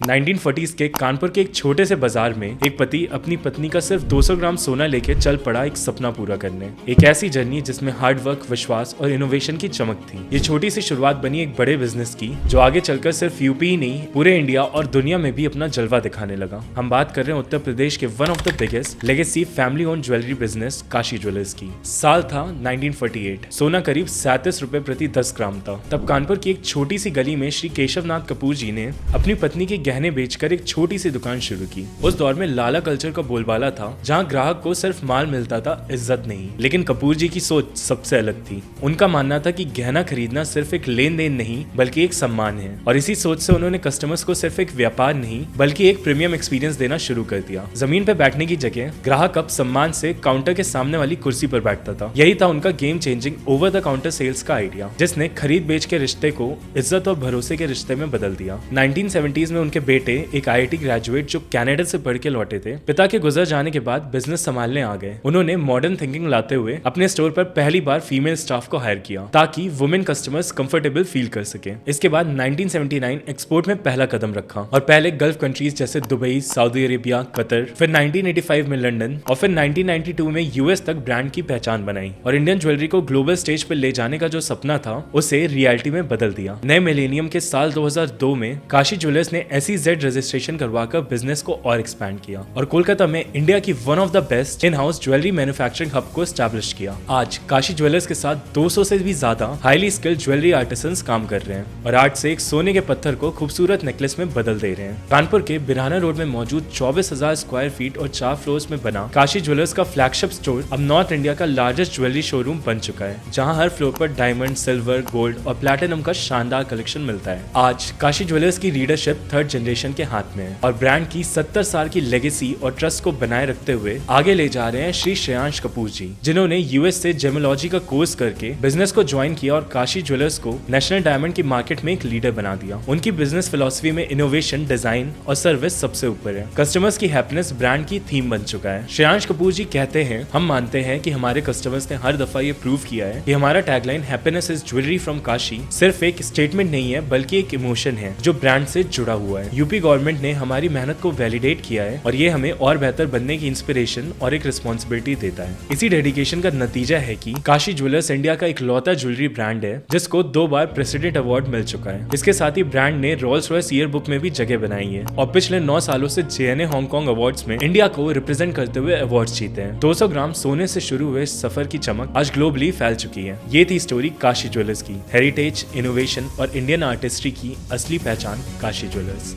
1940s के कानपुर के एक छोटे से बाजार में एक पति अपनी पत्नी का सिर्फ 200 ग्राम सोना लेके चल पड़ा एक सपना पूरा करने। एक ऐसी जर्नी जिसमें हार्ड वर्क, विश्वास और इनोवेशन की चमक थी। ये छोटी सी शुरुआत बनी एक बड़े बिजनेस की जो आगे चलकर सिर्फ यूपी ही नहीं पूरे इंडिया और दुनिया में भी अपना जलवा दिखाने लगा। हम बात कर रहे हैं उत्तर प्रदेश के one of the biggest legacy family own jewellery business Kashi jewellers की। साल था 1948। सोना करीब 37 रुपए प्रति 10 ग्राम था। तब कानपुर की एक छोटी सी गली में श्री केशवनाथ कपूर जी ने अपनी पत्नी के गहने बेचकर एक छोटी सी दुकान शुरू की। उस दौर में लाला कल्चर का बोलबाला था, जहां ग्राहक को सिर्फ माल मिलता था, इज्जत नहीं। लेकिन कपूर जी की सोच सबसे अलग थी। उनका मानना था कि गहना खरीदना सिर्फ एक लेन देन नहीं बल्कि एक सम्मान है, और इसी सोच से उन्होंने कस्टमर्स को सिर्फ एक व्यापार नहीं बल्कि एक प्रीमियम एक्सपीरियंस देना शुरू कर दिया। जमीन पर बैठने की जगह ग्राहक अब सम्मान से काउंटर के सामने वाली कुर्सी पर बैठता था। यही था उनका game changing over the counter sales का आइडिया, जिसने खरीद बेच के रिश्ते को इज्जत और भरोसे के रिश्ते में बदल दिया। 1970s में उनके बेटे एक आईआईटी ग्रेजुएट जो कनाडा से पढ़ के लौटे थे, पिता के गुजर जाने के बाद बिजनेस संभालने आ गए। उन्होंने मॉडर्न थिंकिंग लाते हुए अपने स्टोर पर पहली बार फीमेल स्टाफ को हायर किया ताकि वुमेन कस्टमर्स कंफर्टेबल फील कर सके। इसके बाद 1979 एक्सपोर्ट में पहला कदम रखा और पहले गल्फ कंट्रीज जैसे दुबई, सऊदी अरेबिया, कतर, फिर 1985 में लंदन और फिर 1992 में यूएस तक ब्रांड की पहचान बनाई और इंडियन ज्वेलरी को ग्लोबल स्टेज पर ले जाने का जो सपना था उसे रियलिटी में बदल दिया। नए मिलेनियम के साल 2002 में काशी ज्वेलर्स ने SEZ रजिस्ट्रेशन करवाकर बिजनेस को और एक्सपैंड किया और कोलकाता में इंडिया की one of the best in house jewellery manufacturing hub को एस्टैब्लिश किया। आज काशी ज्वेलर्स के साथ 200 से भी ज्यादा हाईली स्किल्ड ज्वेलरी आर्टिसंस काम कर रहे हैं और आज से एक सोने के पत्थर को खूबसूरत नेकलेस में बदल दे रहे हैं। कानपुर के बिराना रोड में मौजूद 24,000 स्क्वायर फीट और 4 फ्लोर्स में बना काशी ज्वेलर्स का फ्लैगशिप स्टोर अब नॉर्थ इंडिया का लार्जेस्ट ज्वेलरी शोरूम बन चुका है, जहां हर फ्लोर पर डायमंड, सिल्वर, गोल्ड और प्लैटिनम का शानदार कलेक्शन मिलता है। आज काशी ज्वेलर्स की लीडरशिप थर्ड जनरेशन के हाथ में है और ब्रांड की 70 साल की लेगेसी और ट्रस्ट को बनाए रखते हुए आगे ले जा रहे हैं श्री श्रेयांश कपूर जी, जिन्होंने यूएस से जेमोलॉजी का कोर्स करके बिजनेस को ज्वाइन किया और काशी ज्वेलर्स को नेशनल डायमंड की मार्केट में एक लीडर बना दिया। उनकी बिजनेस फिलॉसफी में इनोवेशन, डिजाइन और सर्विस सबसे ऊपर है। कस्टमर्स की हैप्पीनेस ब्रांड की थीम बन चुका है। श्रेयांश कपूर जी कहते हैं, हम मानते हैं कि हमारे कस्टमर्स ने हर दफा ये प्रूव किया है कि हमारा tagline happiness is jewellery from Kashi सिर्फ एक स्टेटमेंट नहीं है बल्कि एक इमोशन है जो ब्रांड से जुड़ा हुआ है। यूपी गवर्नमेंट ने हमारी मेहनत को वैलिडेट किया है और ये हमें और बेहतर बनने की इंस्पिरेशन और एक रिस्पॉन्सिबिलिटी देता है। इसी डेडिकेशन का नतीजा है कि काशी ज्वेलर्स इंडिया का इकलौता ज्वेलरी ब्रांड है जिसको 2 बार प्रेसिडेंट अवार्ड मिल चुका है। इसके साथ ही ब्रांड ने रोल्स रॉयस ईयर बुक में भी जगह बनाई है और पिछले 9 सालों से JNA हांगकांग अवार्ड्स में इंडिया को रिप्रेजेंट करते हुए अवार्ड जीते हैं। 200 ग्राम सोने से शुरू हुए सफर की चमक आज ग्लोबली फैल चुकी है। ये थी स्टोरी काशी ज्वेलर्स की। हेरिटेज, इनोवेशन और इंडियन आर्टिस्ट्री की असली पहचान काशी ज्वेलर्स।